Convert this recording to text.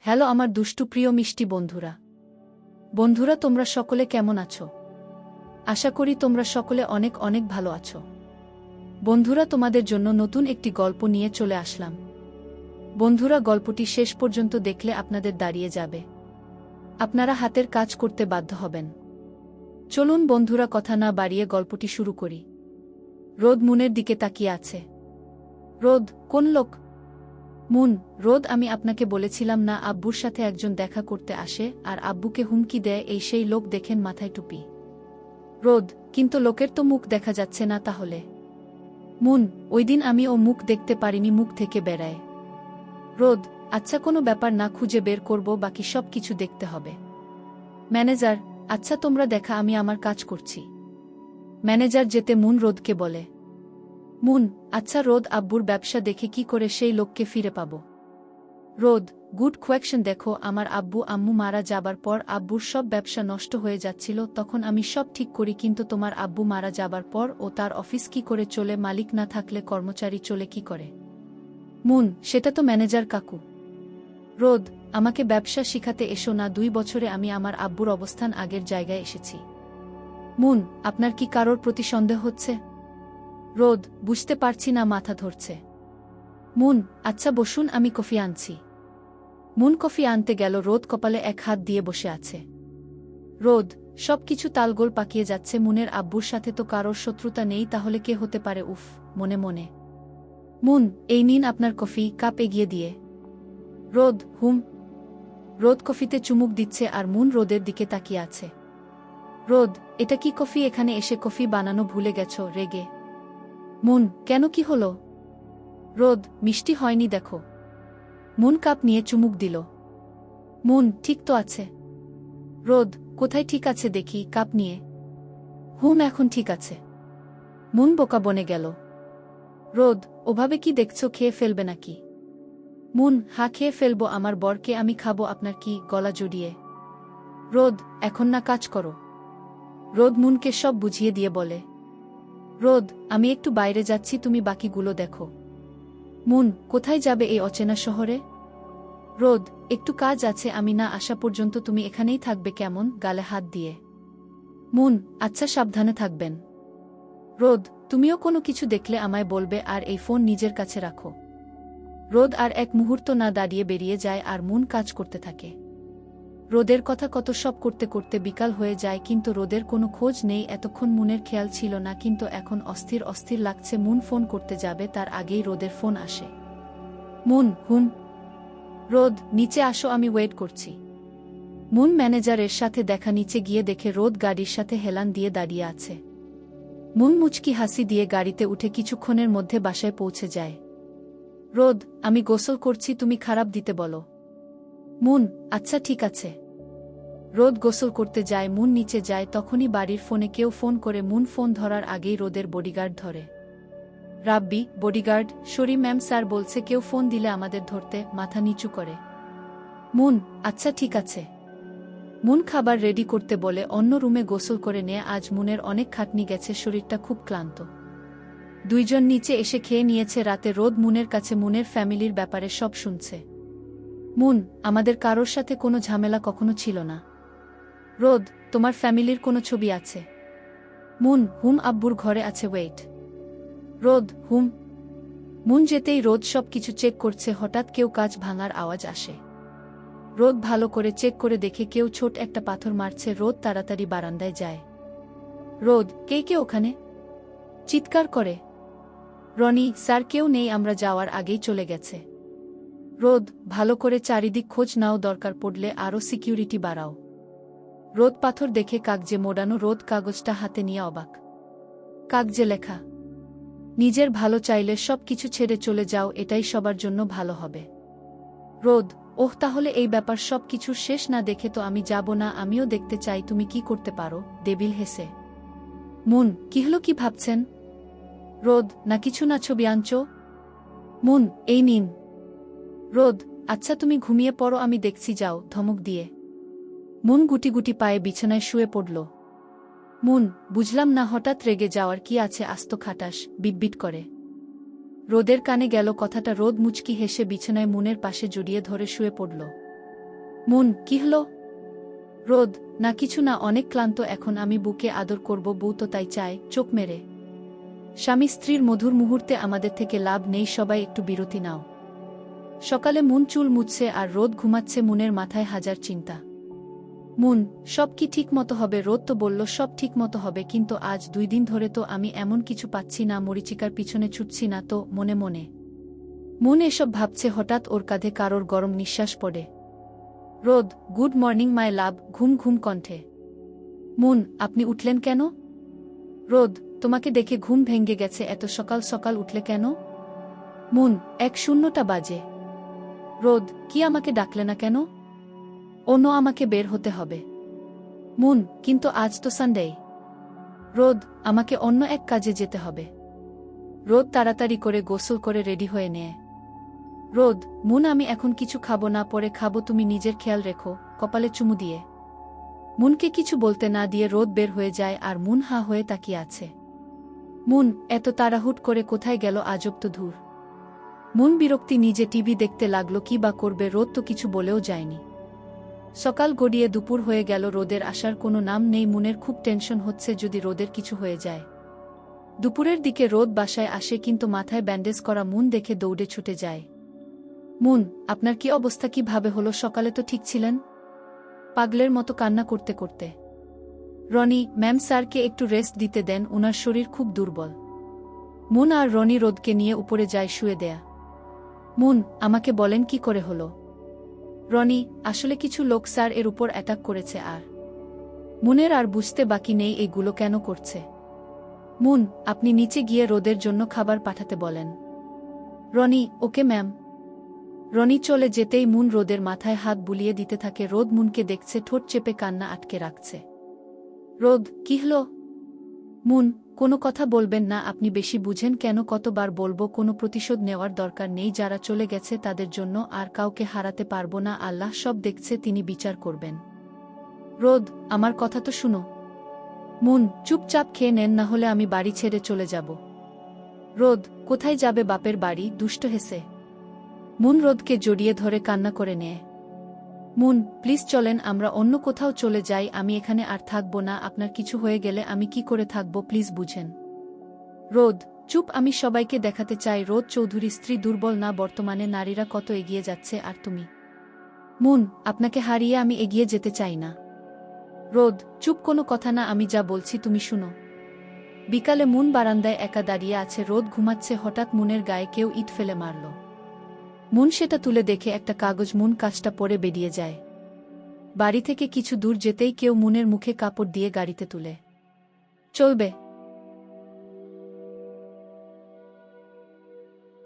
Hello আমার দুষ্টু প্রিয় মিষ্টি বন্ধুরা তোমরা সকলে কেমন আছো? আশা করি তোমরা সকলে অনেক অনেক ভালো আছো। বন্ধুরা তোমাদের জন্য নতুন একটি গল্প নিয়ে চলে আসলাম। বন্ধুরা গল্পটি শেষ পর্যন্ত দেখলে আপনাদের দাঁড়িয়ে যাবে, আপনারা হাতের কাজ করতে বাধ্য হবেন। চলুন বন্ধুরা কথা না বাড়িয়ে গল্পটি শুরু করি। রোদ মুনের দিকে তাকিয়ে আছে। রোদ, কোন লোক? মুন, রোদ আমি আপনাকে বলেছিলাম না আব্বুর সাথে একজন দেখা করতে আসে আর আব্বুকে হুমকি দেয়, এই সেই লোক দেখেন মাথায় টুপি। রোদ, কিন্তু লোকের তো মুখ দেখা যাচ্ছে না তাহলে? মুন, ওইদিন আমি ও মুখ দেখতে পারিনি, মুখ থেকে বেড়ায়। রোদ, আচ্ছা কোনো ব্যাপার না, খুঁজে বের করব, বাকি সব কিছু দেখতে হবে। ম্যানেজার, আচ্ছা তোমরা দেখা, আমি আমার কাজ করছি। ম্যানেজার যেতে মুন রোদকে বলে। মুন, আচ্ছা রোদ, আব্বুর ব্যবসা দেখে কি করে সেই লোককে ফিরে পাব? রোদ, গুড কোয়েকশন। দেখো আমার আব্বু আম্মু মারা যাবার পর আব্বুর সব ব্যবসা নষ্ট হয়ে যাচ্ছিল, তখন আমি সব ঠিক করি, কিন্তু তোমার আব্বু মারা যাবার পর ও তার অফিস কি করে চলে? মালিক না থাকলে কর্মচারী চলে কি করে? মুন, সেটা তো ম্যানেজার কাকু। রোদ, আমাকে ব্যবসা শিখাতে এসো না, 2 বছরে আমি আমার আব্বুর অবস্থান আগের জায়গায় এসেছি। মুন, আপনার কি কারোর প্রতি সন্দেহ হচ্ছে? রোদ, বুঝতে পারছি না, মাথা ধরছে। মুন, আচ্ছা বসুন, আমি কফি আনছি। মুন কফি আনতে গেল, রোদ কপালে এক হাত দিয়ে বসে আছে। রোদ, সব কিছু তালগোল পাকিয়ে যাচ্ছে, মুনের আব্বুর সাথে তো কারোর শত্রুতা নেই, তাহলে কে হতে পারে? উফ, মনে মনে। মুন, এই নিন আপনার কফি, কাপ এগিয়ে দিয়ে। রোদ, হুম। রোদ কফিতে চুমুক দিচ্ছে আর মুন রোদের দিকে তাকিয়ে আছে। রোদ, এটা কি কফি? এখানে এসে কফি বানানো ভুলে গেছো? রেগে। মুন, কেন, কি হলো? রোদ, মিষ্টি হয়নি দেখো। মুন কাপ নিয়ে চুমুক দিল। মুন, ঠিক তো আছে। রোদ, কোথায় ঠিক আছে দেখি, কাপ নিয়ে। হুম, এখন ঠিক আছে। মুন বোকা বনে গেল। রোদ, ওভাবে কি দেখছো, খেয়ে ফেলবে নাকি? মুন, হা, খেয়ে ফেলবো, আমার বরকে আমি খাবো, আপনার কি? গলা জড়িয়ে। রোদ, এখন না, কাজ করো। রোদ মুনকে সব বুঝিয়ে দিয়ে বলে। রোদ, আমি একটু বাইরে যাচ্ছি, তুমি বাকিগুলো দেখো। মুন, কোথায় যাবে এই অচেনা শহরে? রোদ, একটু কাজ আছে, আমি না আসা পর্যন্ত তুমি এখানেই থাকবে কেমন? গালে হাত দিয়ে। মুন, আচ্ছা সাবধানে থাকবেন। রোদ, তুমিও কোনো কিছু দেখলে আমায় বলবে, আর এই ফোন নিজের কাছে রাখো। রোদ আর এক মুহূর্ত না দাঁড়িয়ে বেরিয়ে যায় আর মুন কাজ করতে থাকে। রোদের কথা কত সব করতে করতে বিকাল হয়ে যায়, কিন্তু রোদের কোনো খোঁজ নেই। এতক্ষণ মুনের খেয়াল ছিল না, কিন্তু এখন অস্থির অস্থির লাগছে। মুন ফোন করতে যাবে, তার আগেই রোদের ফোন আসে। মুন, হুম। রোদ, নিচে আসো, আমি ওয়েট করছি। মুন ম্যানেজারের সাথে দেখা, নিচে গিয়ে দেখে রোদ গাড়ির সাথে হেলান দিয়ে দাঁড়িয়ে আছে। মুন মুচকি হাসি দিয়ে গাড়িতে উঠে কিছুক্ষণের মধ্যে বাসায় পৌঁছে যায়। রোদ, আমি গোসল করছি, তুমি খারাপ দিতে বলো। মুন, আচ্ছা ঠিক আছে। রোদ গোসল করতে যায়, মুন নিচে যায়, তখনই বাড়ির ফোনে কেউ ফোন করে। মুন ফোন ধরার আগেই রোদের বডিগার্ড ধরে। রাব্বি, বডিগার্ড, সরি ম্যাম, স্যার বলছে কেউ ফোন দিলে আমাদের ধরতে। মাথা নিচু করে। মুন, আচ্ছা ঠিক আছে। মুন খাবার রেডি করতে বলে অন্য রুমে গোসল করে নেয়। আজ মুনের অনেক খাটনি গেছে, শরীরটা খুব ক্লান্ত। দুইজন নিচে এসে খেয়ে নিয়েছে রাতে। রোদ মুনের কাছে মুনের ফ্যামিলির ব্যাপারে সব শুনছে। মুন, আমাদের কারোর সাথে কোনো ঝামেলা কখনো ছিল না। রোদ, তোমার ফ্যামিলির কোনো ছবি আছে? মুন, হুম, আব্বুর ঘরে আছে, ওয়েট। রোদ, হুম। মুন যেতেই রোদ সব কিছু চেক করছে, হঠাৎ কেউ কাঁচ ভাঙার আওয়াজ আসে। রোদ ভালো করে চেক করে দেখে কেউ ছোট একটা পাথর মারছে। রোদ তাড়াতাড়ি বারান্দায় যায়। রোদ, কে কে ওখানে? চিৎকার করে। রনি, স্যার কেউ নেই, আমরা যাওয়ার আগেই চলে গেছে। রোদ, ভালো করে চারিদিক খোঁজ নাও, দরকার পড়লে আরও সিকিউরিটি বাড়াও। রোদ পাথর দেখে কাগজে মোড়ানো। রোদ কাগজটা হাতে নিয়ে অবাক। কাগজে লেখা, নিজের ভালো চাইলে সব কিছু ছেড়ে চলে যাও, এটাই সবার জন্য ভালো হবে। রোদ, ওহ, তাহলে এই ব্যাপার সব কিছুর শেষ না দেখে তো আমি যাব না, আমিও দেখতে চাই তুমি কি করতে পারো। ডেভিল হেসে। মুন, কি হলো, কি ভাবছেন? রোদ, না কিছু না, ছবি আনছো? মুন, এই নিন। রোদ, আচ্ছা তুমি ঘুমিয়ে পড়ো, আমি দেখছি, যাও, ধমক দিয়ে। মুন গুটি গুটি পায়ে বিছানায় শুয়ে পড়ল। মুন, বুঝলাম না, হঠাৎ রেগে যাওয়ার কি আছে? আস্ত খাটাস, বিটবিট করে। রোদের কানে গেল কথাটা। রোদ মুচকি হেসে বিছানায় মুনের পাশে জড়িয়ে ধরে শুয়ে পড়ল। মুন, কি হলো? রোদ, না কিছু না, অনেক ক্লান্ত এখন আমি, বুকে আদর করব, বউ তো তাই চায়। চোখ মেরে স্বামী স্ত্রীর মধুর মুহূর্তে আমাদের থেকে লাভ নেই, সবাই একটু বিরতি নাও। সকালে মুন চুল মুছছে আর রোদ ঘুমাচ্ছে, মুনের মাথায় হাজার চিন্তা। মুন, সব কি ঠিক মতো হবে? রোদ তো বলল সব ঠিক মতো হবে, কিন্তু আজ 2 দিন ধরে তো আমি এমন কিছু পাচ্ছি না, মরিচিকার পিছনে ছুটছি না তো। মনে মনে মুন এসব ভাবছে, হঠাৎ ওর কাঁধে কারোর গরম নিঃশ্বাস পড়ে। রোদ, গুড মর্নিং মাই লাভ, ঘুম ঘুম কণ্ঠে। মুন, আপনি উঠলেন কেন? রোদ, তোমাকে দেখে ঘুম ভেঙে গেছে, এত সকাল সকাল উঠলে কেন? মুন, 1:00 বাজে। রোদ, কি আমাকে ডাকলে না কেন? অন্য আমাকে বের হতে হবে। মুন, কিন্তু আজ তো সানডে। রোদ, আমাকে অন্য এক কাজে যেতে হবে। রোদ তাড়াতাড়ি করে গোসল করে রেডি হয়ে নেয়। রোদ, মুন, আমি এখন কিছু খাবো না, পরে খাবো, তুমি নিজের খেয়াল রেখো, কপালে চুমু দিয়ে। মুনকে কিছু বলতে না দিয়ে রোদ বের হয়ে যায় আর মুন হাঁ হয়ে তাকিয়ে আছে। মুন, এত তাড়াহুড় করে কোথায় গেল? আজব তো, ধুর। মুন বিরক্তি, নিজে টিভি দেখতে লাগলো, কি বা করবে, রোদ তো কিছু বলেও যায়নি। সকাল গড়িয়ে দুপুর হয়ে গেল, রোদের আসার কোনো নাম নেই। মুনের খুব টেনশন হচ্ছে, যদি রোদের কিছু হয়ে যায়। দুপুরের দিকে রোদ বাসায় আসে, কিন্তু মাথায় ব্যান্ডেজ করা মুন দেখে দৌড়ে ছুটে যায়। মুন, আপনার কি অবস্থা? কিভাবে হলো? সকালে তো ঠিক ছিলেন। পাগলের মতো কান্না করতে করতে। রনি, ম্যাম, স্যারকে একটু রেস্ট দিতে দেন, উনার শরীর খুব দুর্বল। মুন আর রনি রোদকে নিয়ে উপরে যায় শুয়ে দেয়া। মুন, আমাকে বলেন কি করে হলো? রনি, আসলে কিছু লোক স্যার এর উপর অ্যাটাক করেছে আর মুনের আর বুঝতে বাকি নেই এইগুলো কেন করছে। মুন, আপনি নিচে গিয়ে রোদের জন্য খাবার পাঠাতে বলেন। Roni, okay ma'am. রনি চলে যেতেই মুন রোদের মাথায় হাত বুলিয়ে দিতে থাকে। রোদ মুনকে দেখছে, ঠোঁট চেপে কান্না আটকে রাখছে। রোদ, কি হলো? মুন, কোনো কথা বলবেন না, আপনি বেশি বুঝেন কেন? কতবার বলবো, কোনো প্রতিশোধ নেওয়ার দরকার নেই, যারা চলে গেছে তাদের জন্য আর কাউকে হারাতে পারবো না, আল্লাহ সব দেখছে, তিনি বিচার করবেন। রোদ, আমার কথা তো শুনো। মুন, চুপচাপ খেয়ে নেন, না হলে আমি বাড়ি ছেড়ে চলে যাব। রোদ, কোথায় যাবে? বাপের বাড়ি? দুষ্ট হেসে মুন রোদকে জড়িয়ে ধরে কান্না করে নেয়। মুন, প্লিজ চলেন, আমরা অন্য কোথাও চলে যাই, আমি এখানে আর থাকবো না, আপনার কিছু হয়ে গেলে আমি কি করে থাকবো, প্লিজ বুঝেন। রোদ, চুপ, আমি সবাইকে দেখাতে চাই রোদ চৌধুরী স্ত্রী দুর্বল না, বর্তমানে নারীরা কত এগিয়ে যাচ্ছে, আর তুমি। মুন, আপনাকে হারিয়ে আমি এগিয়ে যেতে চাই না। রোদ, চুপ, কোনো কথা না, আমি যা বলছি তুমি শুনো। বিকালে মুন বারান্দায় একা দাঁড়িয়ে আছে, রোদ ঘুমাচ্ছে, হঠাৎ মুনের গায়ে কেউ ইট ফেলে মারল। মুন সেটা তুলে দেখে একটা কাগজ, মুন কাজটা পরে বেরিয়ে যায়। বাড়ি থেকে কিছু দূর যেতেই কেউ মুনের মুখে কাপড় দিয়ে গাড়িতে তুলে। চলবে।